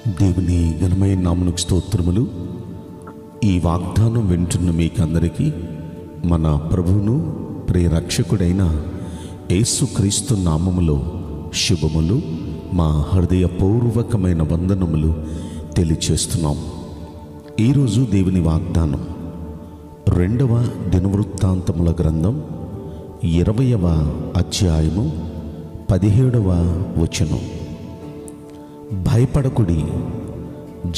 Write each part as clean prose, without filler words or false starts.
దేవుని ఘనమైన నామమునకు స్తోత్రములు. ఈ వాగ్దానం వింటున్న మీకందరికీ మన ప్రభువును ప్రియ రక్షకుడైన యేసుక్రీస్తు నామములో శుభములు, మా హృదయపూర్వకమైన వందనములు తెలియచేస్తున్నాం. ఈరోజు దేవుని వాగ్దానం 2వ దినవృత్తాంతముల గ్రంథం 20వ అధ్యాయము 17వ వచనం. భయపడకుడి,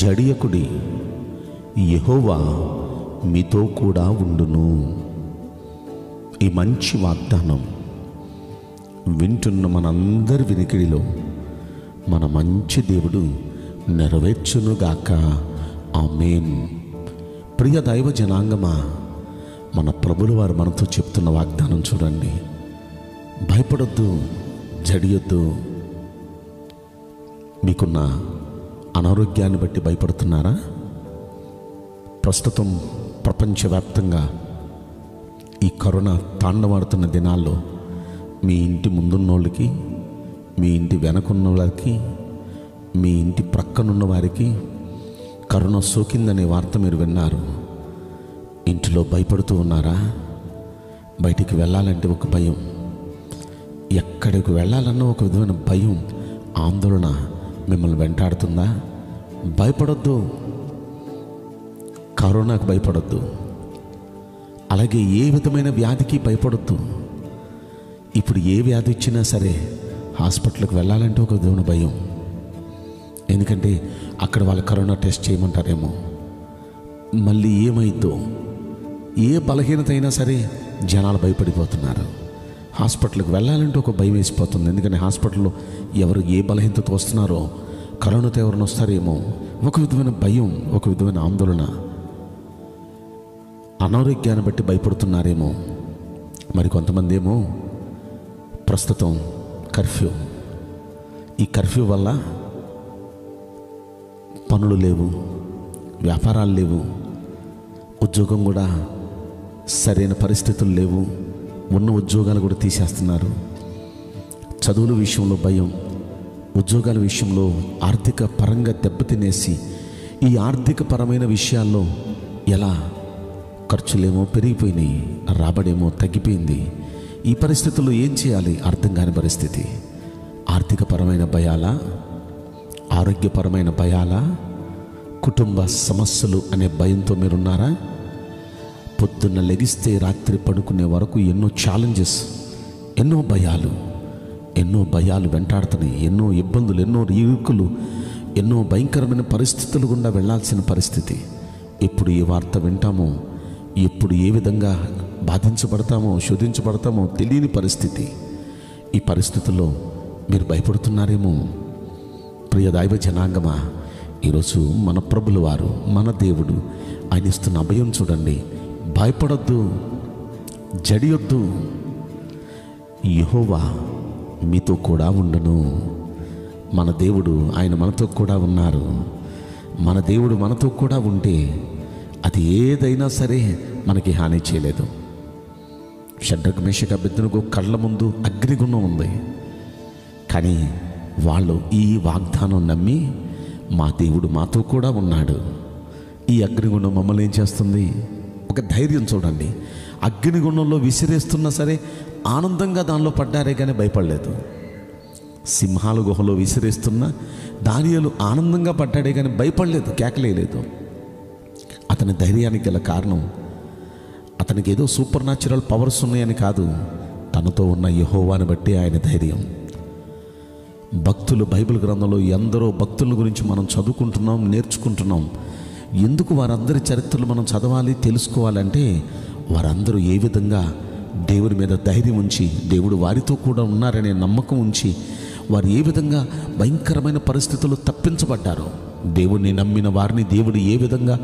జడియకుడి, యెహోవా మీతో కూడా ఉండును. ఈ మంచి వాగ్దానం వింటున్న మనందరి వినికిడిలో మన మంచి దేవుడు నెరవేర్చునుగాక. ఆమేన్. ప్రియ దైవ జనాంగమా, మన ప్రభుల వారు మనతో చెప్తున్న వాగ్దానం చూడండి. భయపడొద్దు, జడియొద్దు. మీకున్న అనారోగ్యాన్ని బట్టి భయపడుతున్నారా? ప్రస్తుతం ప్రపంచవ్యాప్తంగా ఈ కరోనా తాండవాడుతున్న దినాల్లో మీ ఇంటి ముందున్నోళ్ళకి, మీ ఇంటి వెనకున్న వారికి, మీ ఇంటి ప్రక్కనున్న వారికి కరోనా సోకిందనే వార్త మీరు విన్నారు. ఇంటిలో భయపడుతూ ఉన్నారా? బయటికి వెళ్ళాలంటే ఒక భయం, ఎక్కడికి వెళ్ళాలన్నా ఒక విధమైన భయం, ఆందోళన మిమ్మల్ని వెంటాడుతుందా? భయపడొద్దు, కరోనాకు భయపడొద్దు. అలాగే ఏ విధమైన వ్యాధికి భయపడొద్దు. ఇప్పుడు ఏ వ్యాధి వచ్చినా సరే హాస్పిటల్కి వెళ్ళాలంటే ఒక విధమైన భయం. ఎందుకంటే అక్కడ వాళ్ళు కరోనా టెస్ట్ చేయమంటారేమో, మళ్ళీ ఏమైందో, ఏ బలహీనత అయినా సరే జనాలు భయపడిపోతున్నారు. హాస్పిటల్కి వెళ్ళాలంటే ఒక భయం వేసిపోతుంది. ఎందుకంటే హాస్పిటల్లో ఎవరు ఏ బలహీనతతో వస్తున్నారో, కరోనాతో ఎవరిని వస్తారేమో, ఒక విధమైన భయం, ఒక విధమైన ఆందోళన. అనారోగ్యాన్ని బట్టి భయపడుతున్నారేమో. మరి కొంతమంది ఏమో ప్రస్తుతం కర్ఫ్యూ, ఈ కర్ఫ్యూ వల్ల పనులు లేవు, వ్యాపారాలు లేవు, ఉద్యోగం కూడా సరైన పరిస్థితులు లేవు, ఉన్న ఉద్యోగాలు కూడా తీసేస్తున్నారు. చదువుల విషయంలో భయం, ఉద్యోగాల విషయంలో ఆర్థిక పరంగా దెబ్బతినేసి ఈ ఆర్థిక పరమైన విషయాల్లో ఎలా ఖర్చులేమో పెరిగిపోయినాయి, రాబడేమో తగ్గిపోయింది. ఈ పరిస్థితుల్లో ఏం చేయాలి అర్థం కాని పరిస్థితి. ఆర్థికపరమైన భయాలా, ఆరోగ్యపరమైన భయాలా, కుటుంబ సమస్యలు అనే భయంతో మీరున్నారా? పొద్దున్న లెగిస్తే రాత్రి పడుకునే వరకు ఎన్నో ఛాలెంజెస్, ఎన్నో భయాలు వెంటాడుతున్నాయి. ఎన్నో ఇబ్బందులు, ఎన్నో ఇరుకులు, ఎన్నో భయంకరమైన పరిస్థితులు గుండా వెళ్ళాల్సిన పరిస్థితి. ఎప్పుడు ఏ వార్త వింటామో, ఎప్పుడు ఏ విధంగా బాధించబడతామో, శోధించబడతామో తెలియని పరిస్థితి. ఈ పరిస్థితుల్లో మీరు భయపడుతున్నారేమో. ప్రియ దైవ జనాంగమా, ఈరోజు మన ప్రభుల వారు, మన దేవుడు ఆయన ఇస్తున్న అభయం చూడండి. భయపడొద్దు, జడియొద్దు, యెహోవా మీతో కూడా ఉండును. మన దేవుడు, ఆయన మనతో కూడా ఉన్నారు. మన దేవుడు మనతో కూడా ఉంటే అది ఏదైనా సరే మనకి హాని చేయలేదు. షడ్రక్ మేషక్ అబేద్నెగో కళ్ళ ముందు అగ్నిగుండం ఉంది, కానీ వాళ్ళు ఈ వాగ్దానం నమ్మి మా దేవుడు మాతో కూడా ఉన్నాడు. ఈ అగ్నిగుండం మమ్మల్ని ఏం చేస్తుంది? ఒక ధైర్యం చూడండి. అగ్నిగుండంలో విసిరేస్తున్నా సరే ఆనందంగా దానిలో పడ్డారే కానీ భయపడలేదు. సింహాల గుహలో విసిరేస్తున్నా దానియేలు ఆనందంగా పడ్డాడే కానీ భయపడలేదు, కేకలేదు. అతని ధైర్యానికి గల కారణం అతనికి ఏదో సూపర్ న్యాచురల్ పవర్స్ ఉన్నాయని కాదు, తనతో ఉన్న యెహోవాని బట్టి ఆయన ధైర్యం. భక్తులు, బైబిల్ గ్రంథంలో ఎందరో భక్తుల గురించి మనం చదువుకుంటున్నాం, నేర్చుకుంటున్నాం. ఎందుకు వారందరి చరిత్రలు మనం చదవాలి, తెలుసుకోవాలంటే వారందరూ ఏ విధంగా దేవుని మీద ధైర్యం ఉంచి, దేవుడు వారితో కూడా ఉన్నారనే నమ్మకం ఉంచి, వారు ఏ విధంగా భయంకరమైన పరిస్థితుల్లో తప్పించబడ్డారో, దేవుడిని నమ్మిన వారిని దేవుడు ఏ విధంగా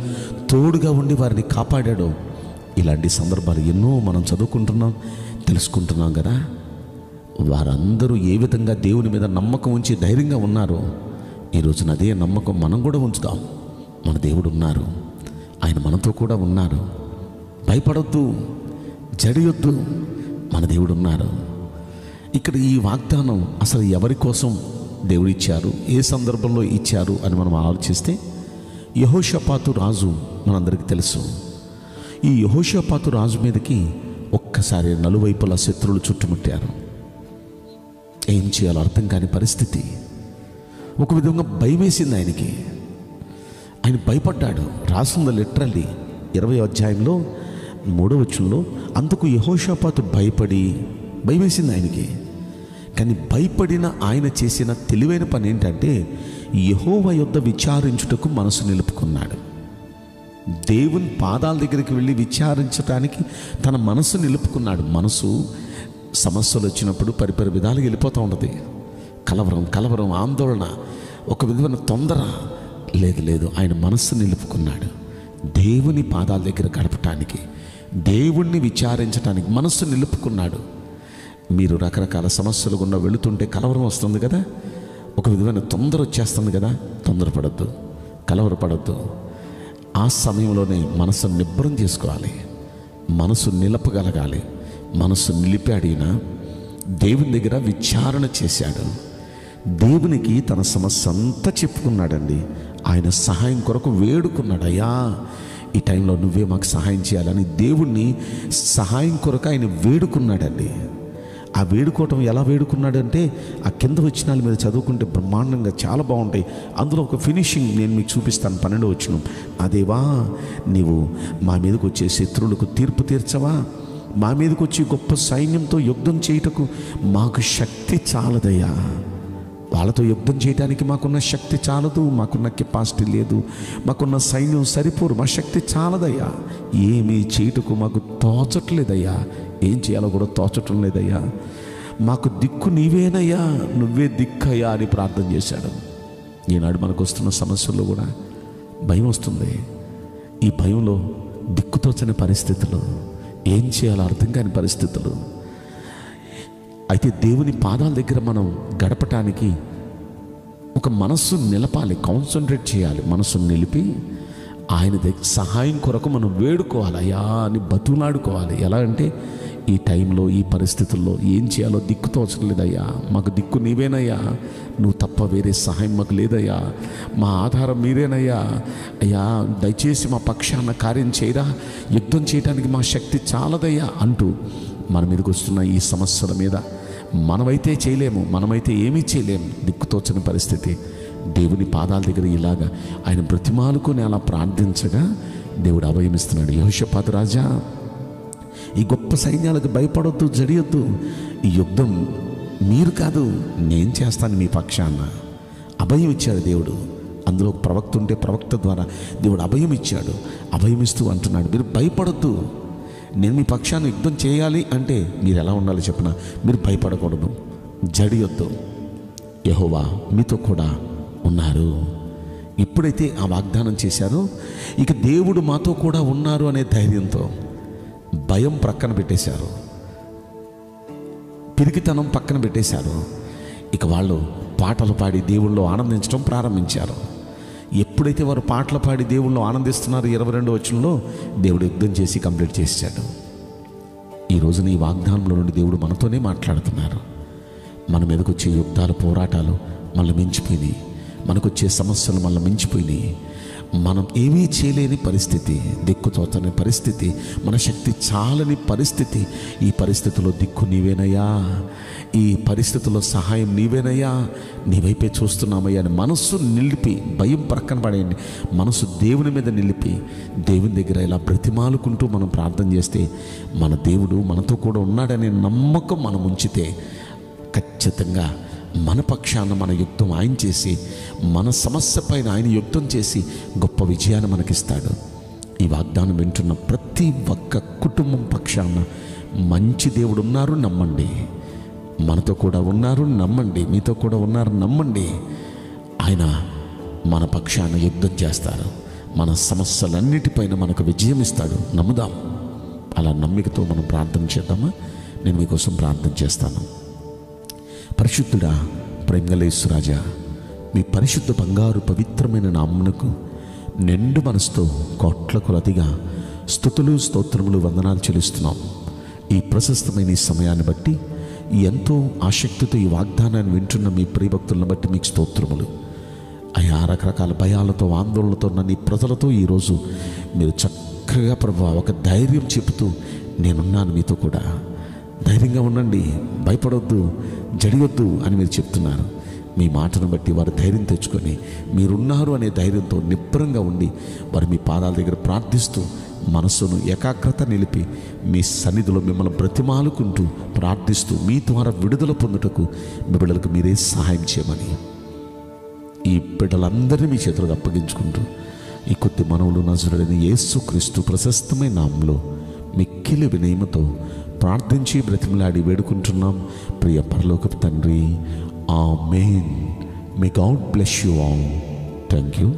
తోడుగా ఉండి వారిని కాపాడాడో, ఇలాంటి సందర్భాలు ఎన్నో మనం చదువుకుంటున్నాం, తెలుసుకుంటున్నాం కదా. వారందరూ ఏ విధంగా దేవుని మీద నమ్మకం ఉంచి ధైర్యంగా ఉన్నారో, ఈరోజున అదే నమ్మకం మనం కూడా ఉంచుదాం. మన దేవుడు ఉన్నారు, ఆయన మనతో కూడా ఉన్నారు. భయపడొద్దు, జడియొద్దు, మన దేవుడు ఉన్నారు. ఇక్కడ ఈ వాగ్దానం అసలు ఎవరి కోసం దేవుడు ఇచ్చారు, ఏ సందర్భంలో ఇచ్చారు అని మనం ఆలోచిస్తే, యెహోషాపాతు రాజు మనందరికీ తెలుసు. ఈ యెహోషాపాతు రాజు మీదకి ఒక్కసారి నలువైపులా శత్రువులు చుట్టుముట్టారు. ఏం చేయాలో అర్థం కాని పరిస్థితి. ఒక విధంగా భయం వేసింది ఆయనకి. ఆయన భయపడ్డాడు. రాసింది లిటరల్లీ 20వ అధ్యాయంలో 3వ వచనంలో, అందుకు యెహోషాపాతు భయం వేసింది ఆయనకి. కానీ భయపడిన ఆయన చేసిన తెలివైన పని ఏంటంటే, యెహోవా యొద్ద విచారించుటకు మనసు నిలుపుకున్నాడు. దేవుని పాదాల దగ్గరికి వెళ్ళి విచారించడానికి తన మనసు నిలుపుకున్నాడు. మనసు సమస్యలు వచ్చినప్పుడు పరిపరి విధాలుగా వెళ్ళిపోతూ ఉంటుంది. కలవరం, ఆందోళన, ఒక విధమైన తొందర. లేదు, ఆయన మనస్సు నిలుపుకున్నాడు. దేవుని పాదాల దగ్గర గడపటానికి, దేవుణ్ణి విచారించడానికి మనస్సు నిలుపుకున్నాడు. మీరు రకరకాల సమస్యలు గుండా వెళుతుంటే కలవరం వస్తుంది కదా, ఒక విధమైన తొందర వచ్చేస్తుంది కదా. తొందరపడద్దు, కలవరపడద్దు. ఆ సమయంలోనే మనసు నిబ్బరం చేసుకోవాలి, మనసు నిలపగలగాలి. మనసు నిలిపాడిన దేవుని దగ్గర విచారణ చేశాడు. దేవునికి తన సమస్య అంతా చెప్పుకున్నాడండి. ఆయన సహాయం కొరకు వేడుకున్నాడు. అయ్యా, ఈ టైంలో నువ్వే మాకు సహాయం చేయాలని దేవుణ్ణి సహాయం కొరకు ఆయన వేడుకున్నాడండి. ఆ వేడుకోవటం ఎలా వేడుకున్నాడంటే, ఆ కింద వచనాల మీద చదువుకుంటే బ్రహ్మాండంగా చాలా బాగుంటాయి. అందులో ఒక ఫినిషింగ్ నేను మీకు చూపిస్తాను. 12వ వచనం, నా దేవా, నీవు మా మీదకి వచ్చే శత్రువులకు తీర్పు తీర్చవా? మా మీదకి వచ్చి గొప్ప సైన్యంతో యుద్ధం చేయుటకు మాకు శక్తి చాలదయ్యా. వాళ్ళతో యుద్ధం చేయడానికి మాకున్న శక్తి చాలదు, మాకున్న కెపాసిటీ లేదు, మాకున్న సైన్యం సరిపోరు, మా శక్తి చాలదయ్యా. ఏమీ చేయుటకు మాకు తోచట్లేదయ్యా, ఏం చేయాలో కూడా తోచటం లేదయ్యా. మాకు దిక్కు నీవేనయ్యా, నువ్వే దిక్కయ్యా అని ప్రార్థన చేశాడు. ఈనాడు మనకు వస్తున్న సమస్యల్లో కూడా భయం వస్తుంది. ఈ భయంలో దిక్కుతోచని పరిస్థితులు, ఏం చేయాలో అర్థం కాని పరిస్థితులు. అయితే దేవుని పాదాల దగ్గర మనం గడపటానికి ఒక మనస్సు నిలపాలి, కాన్సన్ట్రేట్ చేయాలి. మనస్సు నిలిపి ఆయన దగ్గర సహాయం కొరకు మనం వేడుకోవాలి, అయ్యా అని బతులాడుకోవాలి. ఎలా అంటే, ఈ టైంలో, ఈ పరిస్థితుల్లో ఏం చేయాలో దిక్కు తోచలేదయ్యా, మాకు దిక్కు నీవేనయ్యా, నువ్వు తప్ప వేరే సహాయం మాకు లేదయ్యా, మా ఆధారం మీరేనయ్యా. అయ్యా, దయచేసి మా పక్షాన కార్యం చేయరా, యుద్ధం చేయడానికి మా శక్తి చాలదయ్యా అంటూ మన మీదకి వస్తున్న ఈ సమస్యల మీద మనమైతే చేయలేము, మనమైతే ఏమీ చేయలేము. దిక్కుతోచని పరిస్థితి. దేవుని పాదాల దగ్గర ఇలాగా ఆయన బ్రతిమాలుకొని అలా ప్రార్థించగా దేవుడు అభయమిస్తున్నాడు. యెహోషాపాతు రాజా, ఈ గొప్ప సైన్యాలకు భయపడొద్దు, జడియొద్దు. ఈ యుద్ధం మీరు కాదు, నేను చేస్తాను మీ పక్షాన. అభయం ఇచ్చాడు దేవుడు. అందులో ఒక ప్రవక్త ఉంటే ప్రవక్త ద్వారా దేవుడు అభయం ఇచ్చాడు. అభయమిస్తూ అంటున్నాడు, మీరు భయపడొద్దు, నేను మీ పక్షాన్ని యుద్ధం చేయాలి అంటే మీరు ఎలా ఉండాలి చెప్పిన, మీరు భయపడకూడదు, జడియొద్దు, యెహోవా మీతో కూడా ఉన్నారు. ఎప్పుడైతే ఆ వాగ్దానం చేశారో, ఇక దేవుడు మాతో కూడా ఉన్నారు అనే ధైర్యంతో భయం ప్రక్కన పెట్టేశారు, పిరికితనం పక్కన పెట్టేశారు. ఇక వాళ్ళు పాటలు పాడి దేవుళ్ళు ఆనందించడం ప్రారంభించారు. ఎప్పుడైతే వారు పాటలు పాడి దేవుళ్ళు ఆనందిస్తున్నారు, 22వ వచనంలో దేవుడు యుద్ధం చేసి కంప్లీట్ చేశాడు. ఈ రోజున ఈ వాగ్దానంలో నుండి దేవుడు మనతోనే మాట్లాడుతున్నారు. మన మీదకి వచ్చే యుద్ధాలు, పోరాటాలు మనల్ని మించిపోయినాయి, మనకొచ్చే సమస్యలు మనల్ని మించిపోయినాయి. మనం ఏమీ చేయలేని పరిస్థితి, దిక్కుతోచని పరిస్థితి, మన శక్తి చాలని పరిస్థితి. ఈ పరిస్థితిలో దిక్కు నీవేనయ్యా, ఈ పరిస్థితుల్లో సహాయం నీవేనయ్యా, నీ వైపే చూస్తున్నామయ్యా అని మనస్సు నిలిపి, భయం ప్రక్కన పడేయండి, మనసు దేవుని మీద నిలిపి దేవుని దగ్గర ఇలా బ్రతిమాలుకుంటూ మనం ప్రార్థన చేస్తే మన దేవుడు మనతో కూడా ఉన్నాడనే నమ్మకం మనం ఉంచితే ఖచ్చితంగా మన పక్షాన మన యుద్ధం ఆయన చేసి, మన సమస్య పైన ఆయన యుద్ధం చేసి గొప్ప విజయాన్ని మనకిస్తాడు. ఈ వాగ్దానం వింటున్న ప్రతి ఒక్క కుటుంబం పక్షాన మంచి దేవుడు ఉన్నారు నమ్మండి, మనతో కూడా ఉన్నారు నమ్మండి, మీతో కూడా ఉన్నారు నమ్మండి. ఆయన మన పక్షాన యుద్ధం చేస్తారు, మన సమస్యలన్నిటిపైన మనకు విజయం ఇస్తాడు. నమ్ముదాం. అలా నమ్మికతో మనం ప్రార్థన చేద్దామా? నేను మీకోసం ప్రార్థన చేస్తాను. పరిశుద్ధుడా, ప్రేమగల యేసురాజా, మీ పరిశుద్ధ బంగారు పవిత్రమైన నామమునకు నిండు మనసుతో కోట్ల కొలదిగా స్తుతులు, స్తోత్రములు, వందనాలు చెల్లిస్తున్నాం. ఈ ప్రశస్తమైన ఈ సమయాన్ని బట్టి, ఎంతో ఆసక్తితో ఈ వాగ్దానాన్ని వింటున్న మీ ప్రియభక్తులను బట్టి మీకు స్తోత్రములు అయా. రకరకాల భయాలతో ఆందోళనతో ఉన్న నీ ప్రజలతో ఈరోజు మీరు చక్కగా ప్రభువా ఒక ధైర్యం చెబుతూ నేనున్నాను మీతో కూడా, ధైర్యంగా ఉండండి, భయపడొద్దు, జడియొద్దు అని మీరు చెప్తున్నారు. మీ మాటను బట్టి వారు ధైర్యం తెచ్చుకొని మీరున్నారు అనే ధైర్యంతో నిబ్బరంగా ఉండి వారు మీ పాదాల దగ్గర ప్రార్థిస్తూ మనస్సును ఏకాగ్రత నిలిపి మీ సన్నిధిలో మిమ్మల్ని బ్రతిమాలుకుంటూ ప్రార్థిస్తూ మీ ద్వారా విడుదల పొందుటకు మీ బిడ్డలకు మీరే సహాయం చేయమని ఈ బిడ్డలందరినీ మీ చేతులకు అప్పగించుకుంటూ ఈ కొద్ది మనవులు నజరుడైన యేసుక్రీస్తు ప్రశస్తమైన నామములో మిక్కిలి వినయముతో ప్రార్థించి బ్రతిమలాడి వేడుకుంటున్నాం ప్రియ పరలోకపు తండ్రి. ఆమేన్. May God bless you all. Thank you.